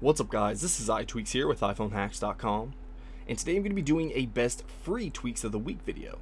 What's up guys, this is iTweaks here with iPhoneHacks.com, and today I'm going to be doing a best free tweaks of the week video.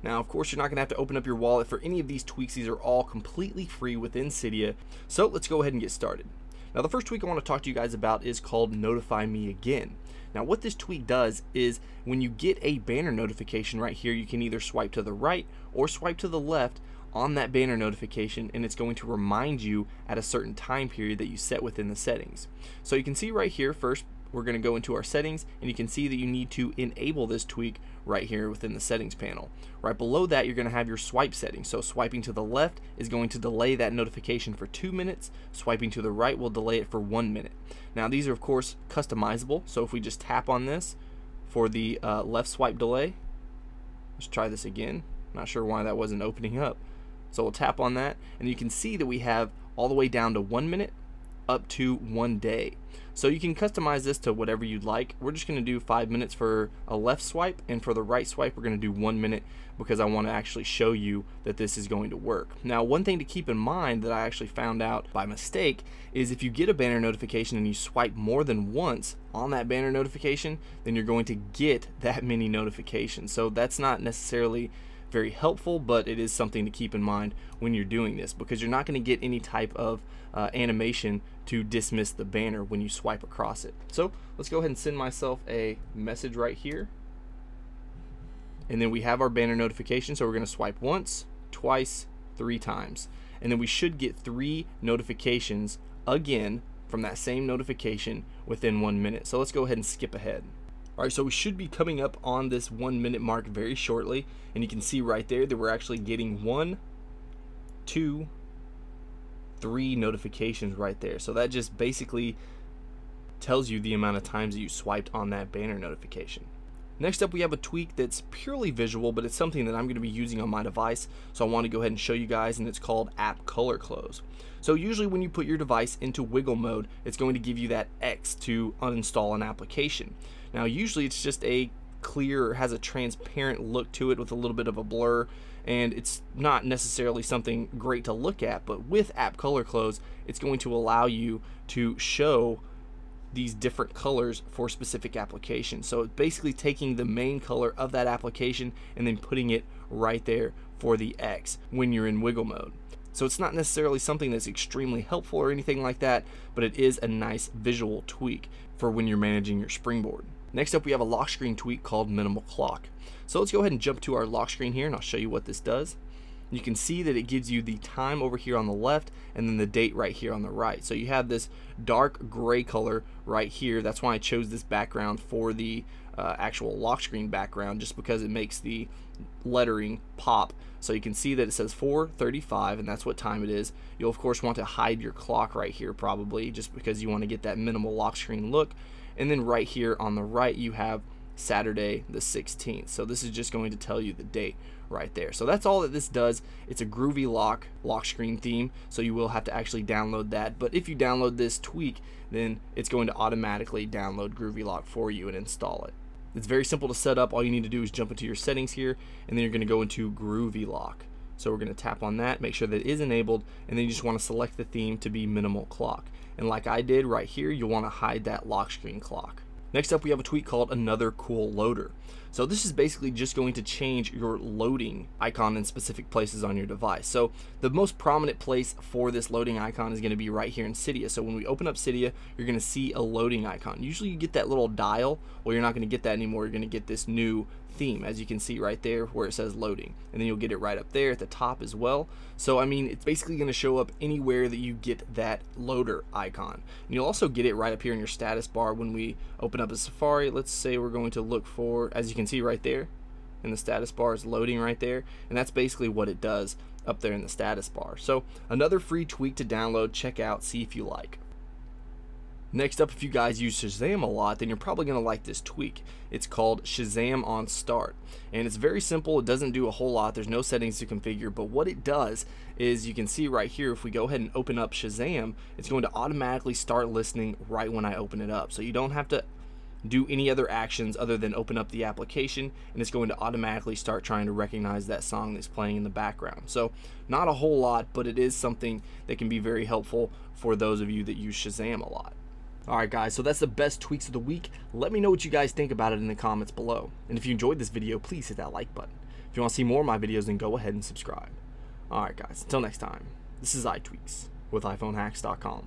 Now of course you're not going to have to open up your wallet for any of these tweaks. These are all completely free within Cydia, so let's go ahead and get started. Now the first tweak I want to talk to you guys about is called Notify Me Again. Now what this tweak does is when you get a banner notification right here, you can either swipe to the right or swipe to the left on that banner notification, and it's going to remind you at a certain time period that you set within the settings. So you can see right here, first we're going to go into our settings, and you can see that you need to enable this tweak right here within the settings panel. Right below that you're going to have your swipe settings. So swiping to the left is going to delay that notification for 2 minutes. Swiping to the right will delay it for 1 minute. Now these are of course customizable, so if we just tap on this for the left swipe delay, let's try this again. Not sure why that wasn't opening up. So we'll tap on that, and you can see that we have all the way down to 1 minute up to 1 day. So you can customize this to whatever you'd like. We're just going to do 5 minutes for a left swipe, and for the right swipe we're going to do 1 minute because I want to actually show you that this is going to work. Now one thing to keep in mind that I actually found out by mistake is if you get a banner notification and you swipe more than once on that banner notification, then you're going to get that many notifications. So that's not necessarily very helpful, but it is something to keep in mind when you're doing this, because you're not going to get any type of animation to dismiss the banner when you swipe across it. So let's go ahead and send myself a message right here, and then we have our banner notification. So we're going to swipe once, twice, 3 times, and then we should get 3 notifications again from that same notification within 1 minute. So let's go ahead and skip ahead. Alright, so we should be coming up on this 1 minute mark very shortly, and you can see right there that we're actually getting 1, 2, 3 notifications right there. So that just basically tells you the amount of times that you swiped on that banner notification. Next up we have a tweak that's purely visual, but it's something that I'm going to be using on my device, so I want to go ahead and show you guys, and it's called App Color Close. So usually when you put your device into wiggle mode, it's going to give you that X to uninstall an application. Now usually it's just a clear, or has a transparent look to it with a little bit of a blur, and it's not necessarily something great to look at, but with App Color Close it's going to allow you to show these different colors for specific applications. So it's basically taking the main color of that application and then putting it right there for the X when you're in wiggle mode. So it's not necessarily something that's extremely helpful or anything like that, but it is a nice visual tweak for when you're managing your springboard. Next up we have a lock screen tweak called Minimal Clock. So let's go ahead and jump to our lock screen here, and I'll show you what this does. You can see that it gives you the time over here on the left and then the date right here on the right. So you have this dark gray color right here. That's why I chose this background for the actual lock screen background, just because it makes the lettering pop. So you can see that it says 4:35, and that's what time it is. You'll of course want to hide your clock right here, probably just because you want to get that minimal lock screen look. And then right here on the right you have Saturday the 16th. So this is just going to tell you the date right there. So that's all that this does. It's a Groovy lock screen theme, so you will have to actually download that, but if you download this tweak, then it's going to automatically download Groovy Lock for you and install it. It's very simple to set up. All you need to do is jump into your settings here, and then you're going to go into Groovy Lock. So we're going to tap on that, make sure that it is enabled, and then you just want to select the theme to be Minimal Clock. And like I did right here, you'll want to hide that lock screen clock. Next up we have a tweak called Another Cool Loader. So this is basically just going to change your loading icon in specific places on your device. So the most prominent place for this loading icon is going to be right here in Cydia. So when we open up Cydia, you're going to see a loading icon. Usually you get that little dial. Well, you're not going to get that anymore. You're going to get this new theme, as you can see right there where it says loading, and then you'll get it right up there at the top as well. So I mean, it's basically going to show up anywhere that you get that loader icon, and you'll also get it right up here in your status bar when we open up a Safari. Let's say we're going to look for, as you can see right there in the status bar, is loading right there, and that's basically what it does up there in the status bar. So another free tweak to download, check out, see if you like. Next up, if you guys use Shazam a lot, then you're probably going to like this tweak. It's called Shazam On Start, and it's very simple. It doesn't do a whole lot. There's no settings to configure, but what it does is, you can see right here, if we go ahead and open up Shazam, it's going to automatically start listening right when I open it up. So you don't have to do any other actions other than open up the application, and it's going to automatically start trying to recognize that song that's playing in the background. So not a whole lot, but it is something that can be very helpful for those of you that use Shazam a lot. Alright guys, so that's the best tweaks of the week. Let me know what you guys think about it in the comments below. And if you enjoyed this video, please hit that like button. If you want to see more of my videos, then go ahead and subscribe. Alright guys, until next time, this is iTweaks with iPhoneHacks.com.